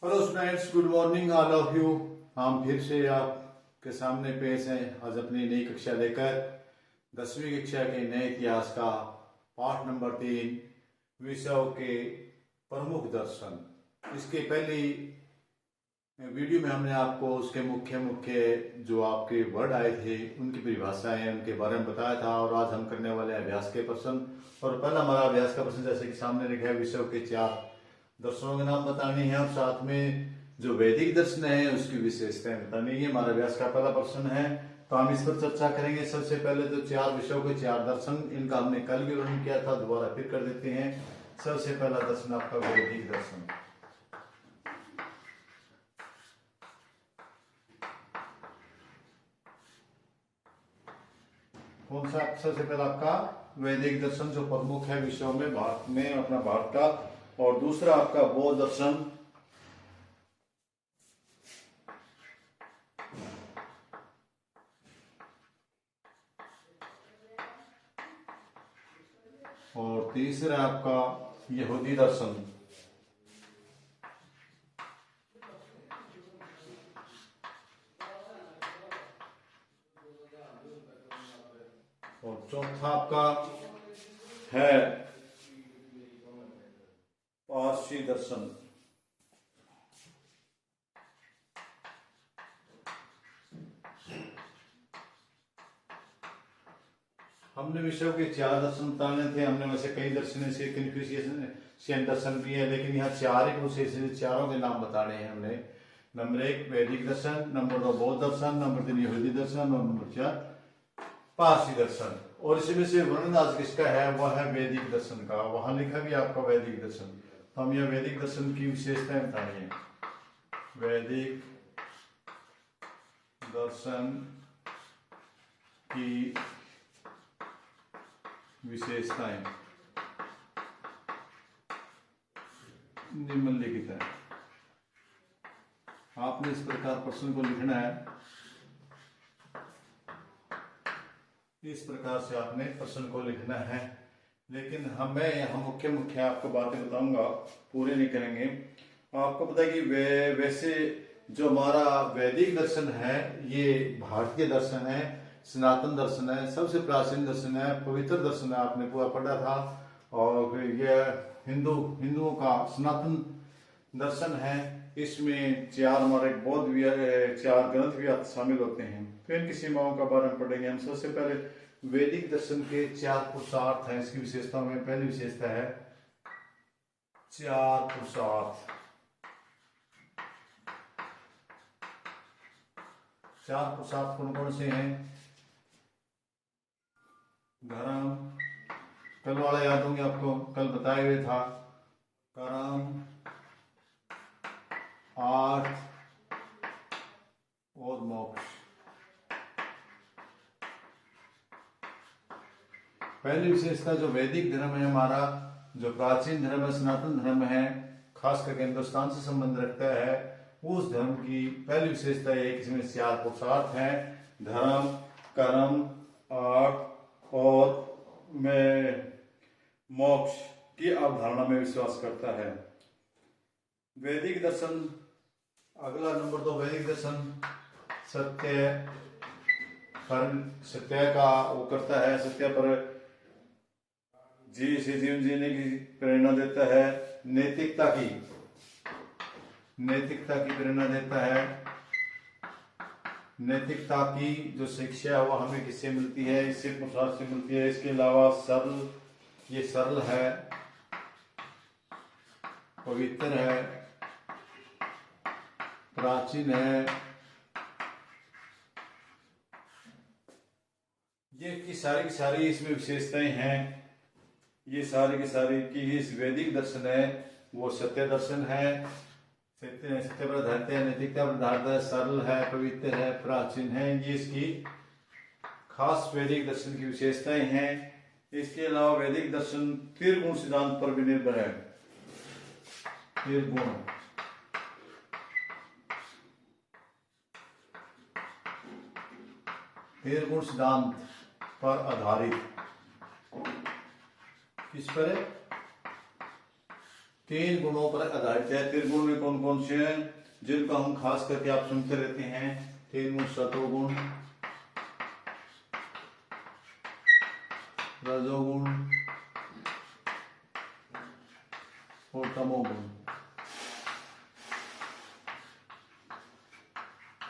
Hello students, good morning all of you. हम फिर से आपके सामने पेश हैं आज अपनी नई कक्षा लेकर 10वीं कक्षा के नए इतिहास का पाठ नंबर 3 विषयों के प्रमुख दर्शन। इसके पहली वीडियो में हमने आपको उसके मुख्य मुख्य जो आपके वर्ड आए थे उनकी परिभाषाएं उनके बारे में बताया था। और आज हम करने वाले अभ्यास के प्रश्न। और पहला हमारा अभ्यास का प्रश्न जैसे कि सामने लिखा है, विषयों के 4 दर्शनों के नाम बताने हैं और साथ में जो वैदिक दर्शन है उसकी विशेषताएं बतानी है। हमारा अभ्यास का पहला प्रश्न है, तो हम इस पर चर्चा करेंगे। सबसे पहले तो 4 विषयों के 4 दर्शन, इनका हमने कल भी वर्णन किया था, दोबारा फिर कर देते हैं। सबसे पहला दर्शन आपका वैदिक दर्शन। कौन सा? सबसे पहला आपका वैदिक दर्शन जो प्रमुख है विषयों में भारत में, अपना भारत का। और दूसरा आपका बौद्ध दर्शन। और तीसरा आपका यहूदी दर्शन। और चौथा आपका है पारसी दर्शन। हमने विषयों के 4 दर्शन बताने थे। हमने वैसे कई दर्शन से कन्फ्यूशियन दर्शन भी है, लेकिन यहाँ 4 एक विशेष चारों के नाम बताने हैं हमने। नंबर 1 वैदिक दर्शन, नंबर 2 बौद्ध दर्शन, नंबर 3 यहूदी दर्शन और नंबर 4 पारसी दर्शन। और इसमें से वर्णन आज किसका है? वह है वैदिक दर्शन का। वहां लिखा भी आपका वैदिक दर्शन। तो हम यह वैदिक दर्शन की विशेषताएं बतानी है। वैदिक दर्शन की विशेषताएं निम्नलिखित है। आपने इस प्रकार प्रश्न को लिखना है। इस प्रकार से आपने प्रश्न को लिखना है, लेकिन मैं यहाँ मुख्य मुख्य आपको बातें बताऊंगा, पूरे नहीं करेंगे। आपको पता है कि वैसे जो हमारा वैदिक दर्शन है ये भारतीय दर्शन है, सनातन दर्शन है, सबसे प्राचीन दर्शन है, पवित्र दर्शन है। आपने पूरा पढ़ा था। और यह हिंदुओं का सनातन दर्शन है। इसमें 4 हमारे बौद्ध भी 4 ग्रंथ भी शामिल होते हैं। तो इनकी सीमाओं का बारे में पढ़ेंगे हम। सबसे पहले वैदिक दर्शन के 4 पुरुषार्थ हैं। इसकी विशेषता में पहली विशेषता है 4 पुरुषार्थ। 4 पुरुषार्थ कौन कौन से हैं? धर्म, कल वाला याद होंगे आपको, कल बताए हुए था। कर्म, अर्थ और मोक्ष। पहली विशेषता जो वैदिक धर्म है हमारा, जो प्राचीन धर्म है, सनातन धर्म है, खास करके हिंदुस्तान से संबंध रखता है, उस धर्म की पहली विशेषता है कि इसमें 4 पुरुषार्थ हैं। धर्म, कर्म, अर्थ और मोक्ष की अवधारणा में विश्वास करता है वैदिक दर्शन। अगला नंबर 2 वैदिक दर्शन सत्य का वो करता है, सत्य पर जीवन जीने की प्रेरणा देता है। नैतिकता की प्रेरणा देता है। नैतिकता की जो शिक्षा है वो हमें किससे मिलती है? इससे पुरुषार्थ से मिलती है। इसके अलावा सरल है, पवित्र है, प्राचीन है। ये की सारी इसमें विशेषताएं हैं। ये सारी की सारी की इस वैदिक दर्शन है वो सत्य दर्शन है। सत्य पर आधारित है, नैतिकता पर आधारित है, सरल है, पवित्र है, प्राचीन है। ये इसकी खास वैदिक दर्शन की विशेषताएं हैं। इसके अलावा वैदिक दर्शन त्रिगुण सिद्धांत पर भी निर्भर है। त्रिगुण सिद्धांत पर आधारित। किस पर है? तीन गुणों पर आधारित है। त्रिगुण में कौन कौन से हैं जिनको हम खास करके आप सुनते रहते हैं? तीन गुण सतोगुण, रजोगुण और तमोगुण।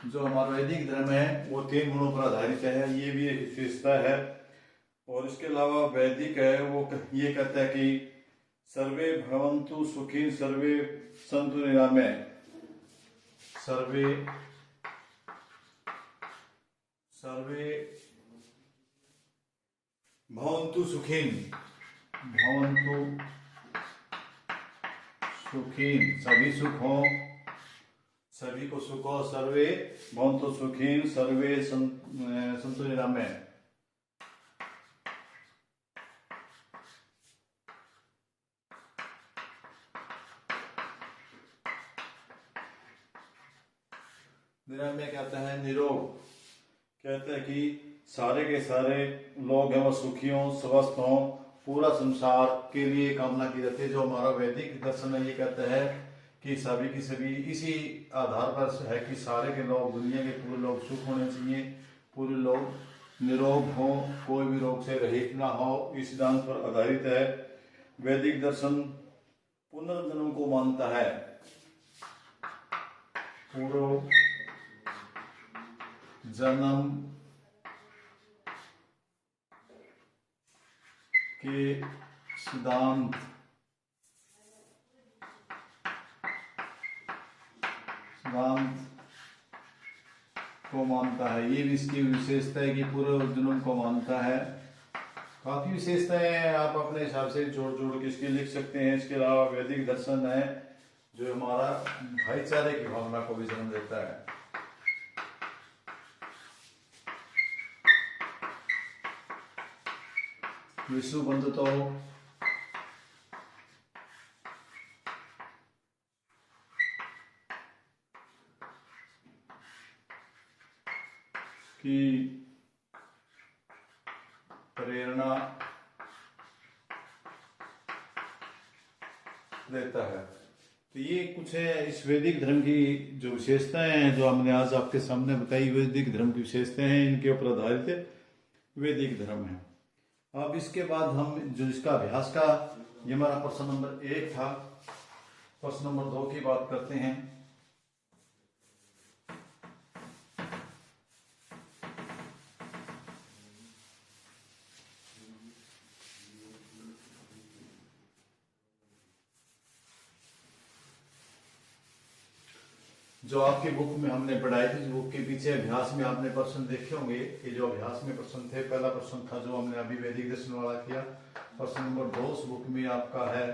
जो हमारा वैदिक धर्म है वो तीन गुणों पर आधारित है, ये भी एक विशेषता है। और इसके अलावा वैदिक है वो ये कहता है कि सर्वे भवन्तु सुखी सर्वे सन्तु निरामय। सर्वे सर्वे भवन्तु सुखीन, भवन्तु सुखीन, सभी सुख हो, सभी को सुख हो। सर्वे भवन्तु सुखीन सर्वे सन्तु निरामय। निरामय कहता है निरोग, कहते हैं कि सारे के सारे लोग हैं वो सुखी हों, स्वस्थ हों, पूरा संसार के लिए कामना की जाती है। जो हमारा वैदिक दर्शन है ये कहता है कि सभी की सभी इसी आधार पर है कि सारे के लोग, दुनिया के पूरे लोग सुख होने चाहिए, पूरे लोग निरोग हो, कोई भी रोग से रहित ना हो, इस सिद्धांत पर आधारित है। वैदिक दर्शन पुनर्जन्म को मानता है, पूर्व जन्म के सिद्धांत को मानता है। ये भी इसकी विशेषता है कि पूर्व जन्म को मानता है। काफी विशेषताएं हैं, आप अपने हिसाब से जोड़ जोड़ के इसके लिख सकते हैं। इसके अलावा वैदिक दर्शन है जो हमारा भाईचारे की भावना को भी जन्म देता है। विश्व बंधुत्व की प्रेरणा देता है। तो ये कुछ है इस वैदिक धर्म की जो विशेषताएं हैं जो हमने आज आपके सामने बताई। वैदिक धर्म की विशेषताएं हैं, इनके ऊपर आधारित वैदिक धर्म है। अब इसके बाद हम जो इसका अभ्यास का, ये हमारा प्रश्न नंबर 1 था। प्रश्न नंबर 2 की बात करते हैं। जो आपकी बुक में हमने पढ़ाई थी, बुक के पीछे अभ्यास में आपने प्रश्न देखे होंगे कि जो अभ्यास में प्रश्न थे, पहला प्रश्न था जो हमने अभी वैदिक दर्शन वाला किया। प्रश्न नंबर 2 उस बुक में आपका है,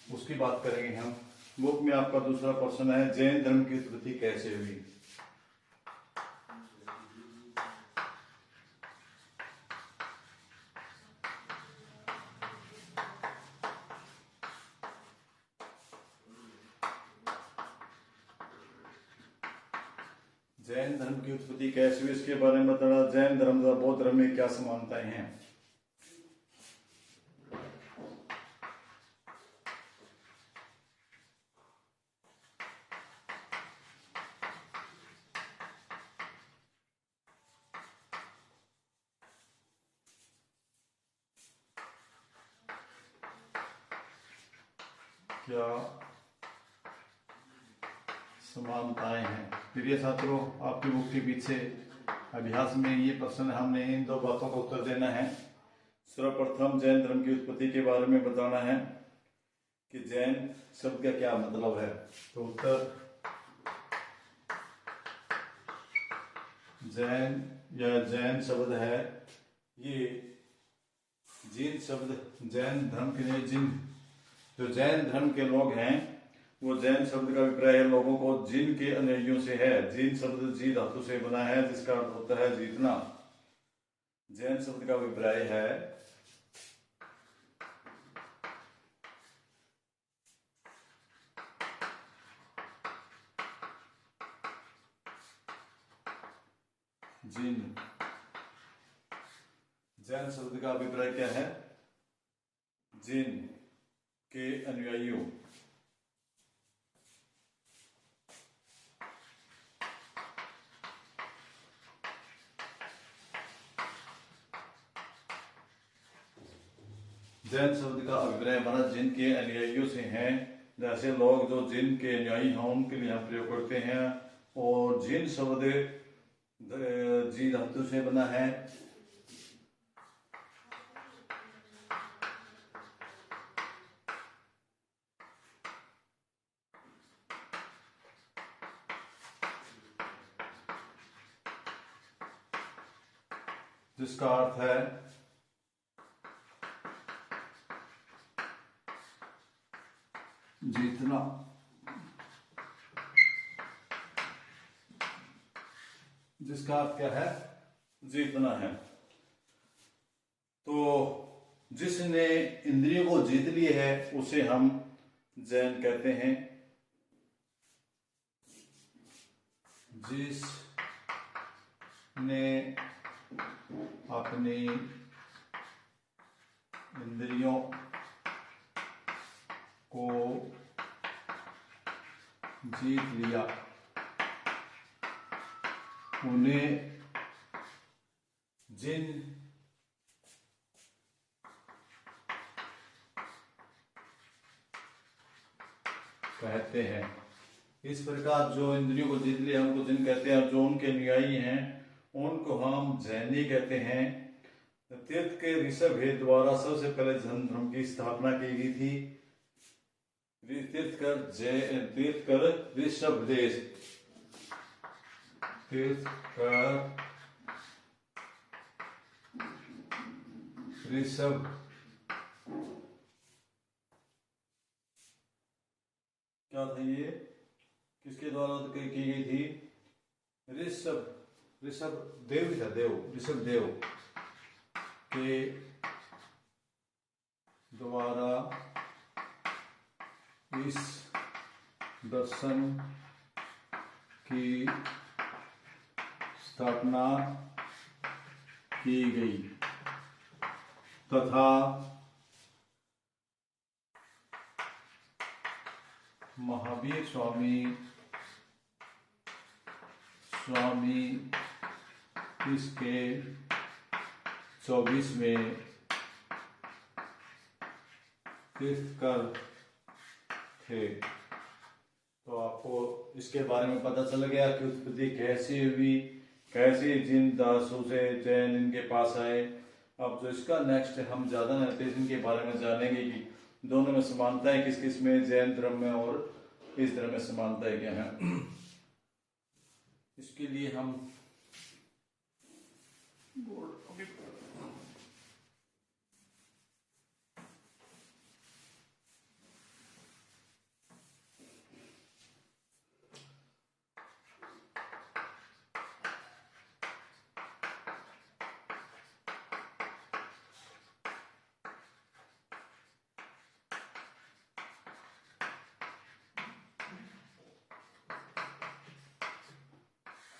उसकी बात करेंगे हम। बुक में आपका दूसरा प्रश्न है जैन धर्म की उत्पत्ति कैसे हुई। जैन धर्म की उत्पत्ति कैसे हुई इसके बारे में बताना। जैन धर्म तथा बौद्ध धर्म में क्या समानताएं हैं। क्या समानताएं हैं। प्रिय छात्रों, आपकी बुक के पीछे अभ्यास में ये प्रश्न, हमने इन 2 बातों का उत्तर देना है। सर्वप्रथम जैन धर्म की उत्पत्ति के बारे में बताना है कि जैन शब्द का क्या मतलब है। तो उत्तर जैन या जैन शब्द है, ये जिन शब्द जैन धर्म के लिए, जिन जो जैन धर्म के लोग हैं, वो जैन शब्द का अभिप्राय है लोगों को जिन के अनुयायियों से है। जिन शब्द जी धातु से बना है जिसका अर्थ होता है जीतना। जैन शब्द का अभिप्राय है जिन। जैन शब्द का अभिप्राय क्या है? जिन के अनुयायियों। जैन शब्द का अभिप्राय हमारा जिन के अनुयायियों से हैं। जैसे लोग जो जिन के अनुयायी हैं उनके लिए हम प्रयोग करते हैं। और जिन शब्द जी धातु से बना है। जिसका अर्थ है जीतना। जिसका अर्थ क्या है? जीतना है। तो जिसने इंद्रियों को जीत लिए है उसे हम जैन कहते हैं। जिसने अपनी इंद्रियों को जीत लिया उन्हें जिन कहते हैं। इस प्रकार जो इंद्रियों को जीत लिया उनको जिन कहते हैं। जो उनके अनुयायी हैं उनको हम जैनी कहते हैं। तीर्थ के ऋषभ भेद द्वारा सबसे पहले जैन धर्म की स्थापना की गई थी। तीर्थकर ऋषभ देश, तीर्थकर ऋषभ क्या था ये? किसके द्वारा की गई थी? ऋषभ देव था, ऋषभ देव के द्वारा इस दर्शन की स्थापना की गई तथा महावीर स्वामी इसके 24वें तीर्थकर थे। तो आपको इसके बारे में पता चल गया कि उत्पत्ति कैसी हुई, कैसे जिन दासों से जैन इनके पास आए। अब जो इसका नेक्स्ट हम ज्यादा नतीजन के बारे में जानेंगे कि दोनों में समानताएं किस किस में, जैन धर्म में और इस धर्म में समानताएं क्या है। इसके लिए हम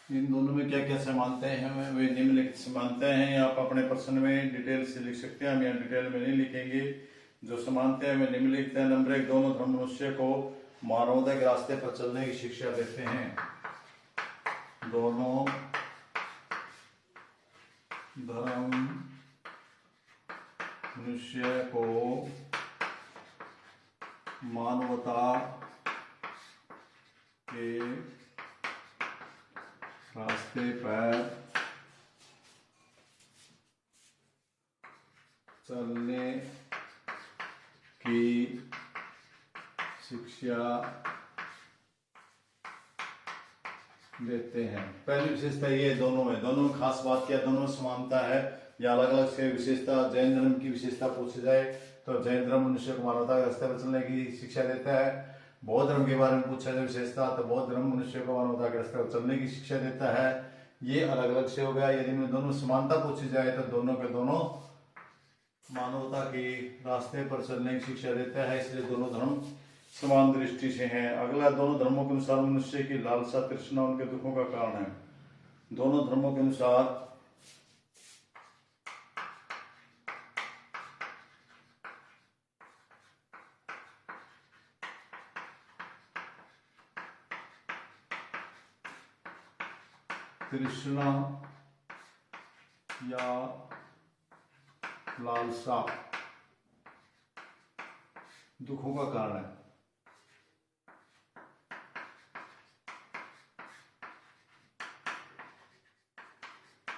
इन दोनों में क्या क्या समानताएं हैं वे निम्नलिखित समानताएं हैं। आप अपने प्रश्न में डिटेल से लिख सकते हैं, हम यहाँ डिटेल में नहीं लिखेंगे। जो समानताएं वे निम्नलिखित है। नंबर 1, दोनों धर्म मनुष्य को मानवता के रास्ते पर चलने की शिक्षा देते हैं। दोनों धर्म मनुष्य को मानवता के रास्ते पर चलने की शिक्षा देते हैं। पहली विशेषता ये दोनों में खास बात क्या, दोनों में समानता है या अलग अलग से विशेषता। जैन धर्म की विशेषता पूछी जाए तो जैन धर्म मनुष्य को मानवता के रास्ते पर चलने की शिक्षा देता है। बौद्ध धर्म के बारे में पूछा जाए विशेषता तो बौद्ध धर्म मनुष्य को मानवता के रास्ते पर चलने की शिक्षा देता है। ये अलग अलग से हो गया। यदि में दोनों समानता पूछी जाए तो दोनों के दोनों मानवता के रास्ते पर चलने की शिक्षा देता है, इसलिए दोनों धर्म समान दृष्टि से हैं। अगला, दोनों धर्मों के अनुसार मनुष्य की लालसा तृष्णा उनके दुखों का कारण है। दोनों धर्मों के अनुसार तृष्णा या लालसा दुखों का कारण है।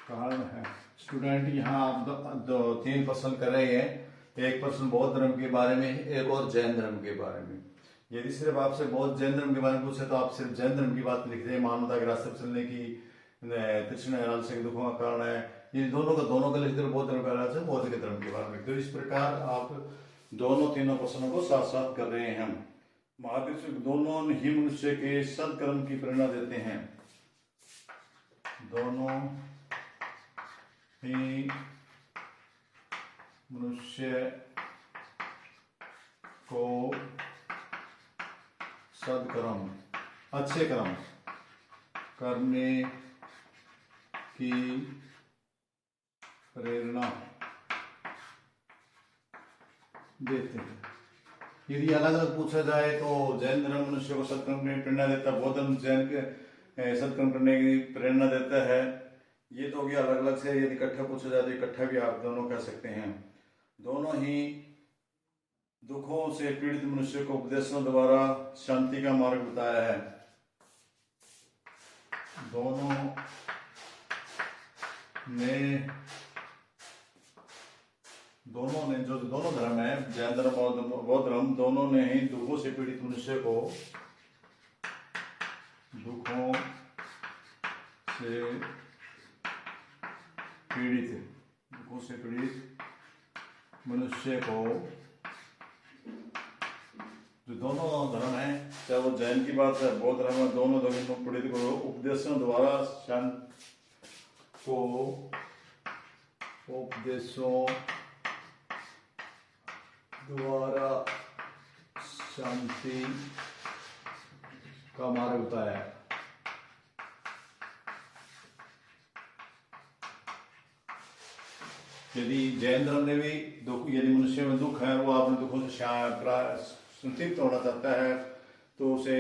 कारण है स्टूडेंट, यहाँ आप दो तीन प्रश्न कर रहे हैं। एक प्रश्न बौद्ध धर्म के बारे में, एक और जैन धर्म के बारे में। यदि सिर्फ आपसे बौद्ध जैन धर्म के बारे में पूछे तो आप सिर्फ जैन धर्म की बात लिख रहे हैं, मानवता के रास्ते पर चलने की, तृष्णा लालसा के दुखों का कारण है। ये दोनों का लिखते हैं, बौद्ध धर्म का रास्ता, बौद्ध के धर्म के बारे में। तो इस प्रकार आप दोनों तीनों प्रश्नों को साथ साथ कर रहे हैं। हम महावीर दोनों ही मनुष्य के सदकर्म की प्रेरणा देते हैं। दोनों ही मनुष्य को सदकर्म, अच्छे कर्म करने की प्रेरणा देते हैं। यदि अलग अलग पूछा जाए तो जैन धर्म मनुष्य को सत्कर्म करने की प्रेरणा देता है, बौद्ध धर्म जैन के सत्कर्म करने की प्रेरणा देता है। ये तो हो गया अलग अलग से। यदि इकट्ठा पूछा जाए तो इकट्ठा भी आप दोनों कह सकते हैं। दोनों ही दुखों से पीड़ित मनुष्य को उपदेशों द्वारा शांति का मार्ग बताया है। दोनों ने जो दोनों धर्म है, जैन धर्म और बौद्ध धर्म, दोनों ने ही दुखों से पीड़ित मनुष्य को दुखों से पीड़ित मनुष्य को, जो दोनों धर्म है, चाहे वो जैन की बात है, बौद्ध धर्म है, दोनों धर्म को पीड़ित को उपदेशों द्वारा शांति का मार्ग बताया है। यदि जैन धर्म ने भी यदि मनुष्य में दुख है, वो अपने दुखों से संतृप्त होना चाहता है, तो उसे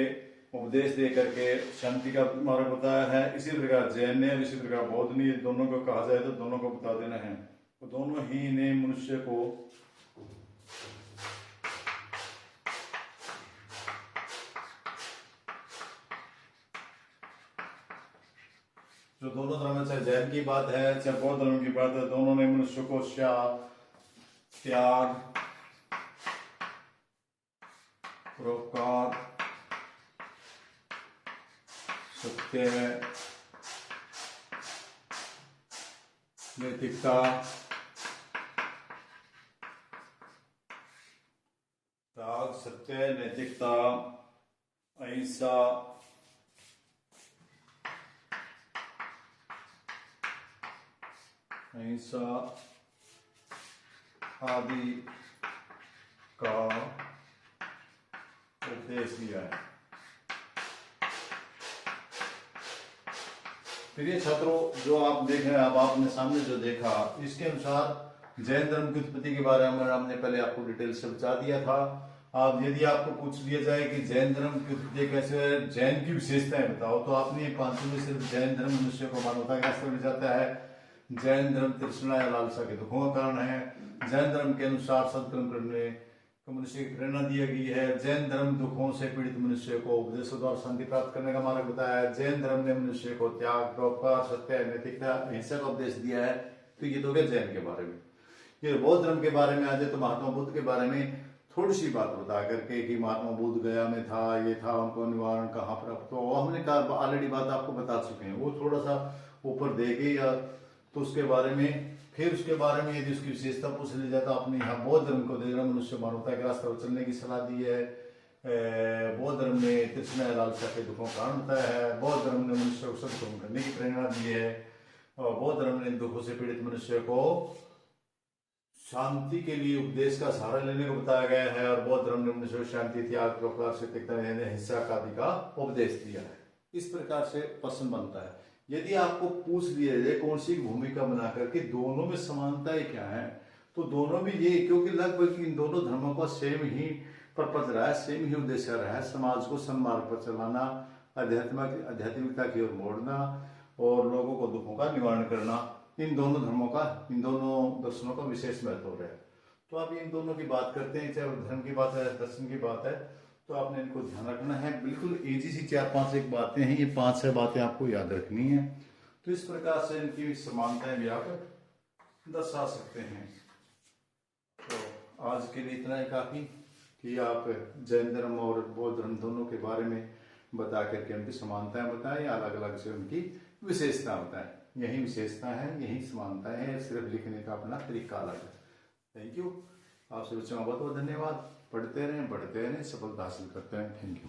उपदेश दे करके शांति का मार्ग बताया है। इसी प्रकार जैन ने, इसी प्रकार बौद्ध ने, दोनों को कहा जाए तो दोनों को बता देना है। तो दोनों ही ने मनुष्य को जो दोनों धर्म है, चाहे जैन की बात है चाहे बौद्ध धर्म की बात है, दोनों ने मनुष्य को त्याग, परोपकार, सत्य, नैतिकता, त्याग, सत्य, नैतिकता, अहिंसा, आदि का उपदेश दिया है। प्रिय छात्रों, जो आप देख रहे हैं, अब आपने सामने जो देखा, इसके अनुसार जैन धर्म की उत्पत्ति के बारे में हमने पहले आपको डिटेल से बता दिया था। अब यदि आपको पूछ लिया जाए कि जैन धर्म की उत्पत्ति कैसे है, जैन की विशेषताएं बताओ, तो आपने पांचों में सिर्फ जैन धर्म मनुष्य को मानवता के रास्ते में जाता है। जैन धर्म तृष्णा या लालसा के दुखों का कारण है। जैन धर्म के अनुसार सत्कर्म करने को मनुष्य की प्रेरणा दी गई है। जैन धर्म दुखों से पीड़ित मनुष्य को उपदेशों द्वारा शांति प्राप्त करने का मार्ग बताया है। जैन धर्म ने मनुष्य को त्याग, परोपकार, सत्य, नैतिकता, अहिंसा का उपदेश दिया है। तो ये तो गया जैन के बारे में। ये बौद्ध धर्म के बारे में आ जाए तो महात्मा बुद्ध के बारे में थोड़ी सी बात बता करके कि महात्मा बुद्ध गया में था, ये था, उनको निवारण कहाँ पर, तो हमने कहा ऑलरेडी बात आपको बता चुके हैं। वो थोड़ा सा ऊपर देगी या तो उसके बारे में, फिर उसके बारे में यदि उसकी विशेषता पूछ ली जाए तो आपने यहाँ बौद्ध धर्म को देख रहा, मनुष्य मानवता के रास्ते पर चलने की सलाह दी है। बौद्ध धर्म ने तृष्णा लालसा के दुखों का कारण बताया है। बौद्ध धर्म ने मनुष्य को सत्कर्म करने की प्रेरणा दी है। और बौद्ध धर्म ने दुखों से पीड़ित मनुष्य को शांति के लिए उपदेश का सहारा लेने को बताया गया है। और बौद्ध धर्म ने मनुष्य को शांति, त्याग, परोपकार, सत्यता, हिंसा आदि का उपदेश दिया है। इस प्रकार से प्रश्न बनता है। यदि आपको पूछ लिया जाए कौन सी भूमिका बना करके दोनों में समानताएं क्या है, तो दोनों भी ये, क्योंकि लगभग इन दोनों धर्मों का सेम ही पर्पज रहा है, सेम ही उद्देश्य रहा है, समाज को सन्मार्ग पर चलाना, आध्यात्मिकता की ओर मोड़ना और लोगों को दुखों का निवारण करना। इन दोनों धर्मों का, इन दोनों दर्शनों का विशेष महत्व है। तो आप इन दोनों की बात करते हैं, चाहे धर्म की बात है, दर्शन की बात है, तो आपने इनको ध्यान रखना है। बिल्कुल इजी सी 4-5 एक बातें हैं, ये 5-6 बातें आपको याद रखनी है। तो इस प्रकार से इनकी समानताएं भी आप दर्शा सकते हैं। तो आज के लिए इतना ही काफी कि आप जैन धर्म और बौद्ध धर्म दोनों के बारे में बता करके उनकी समानताएं बताएं, अलग अलग से उनकी विशेषता बताएं। यही विशेषता है, यही समानताएं हैं, सिर्फ लिखने का अपना तरीका अलग है। Thank you. आप सभी बच्चों का बहुत बहुत धन्यवाद। पढ़ते रहें, बढ़ते रहें, सफलता हासिल करते रहें। Thank you.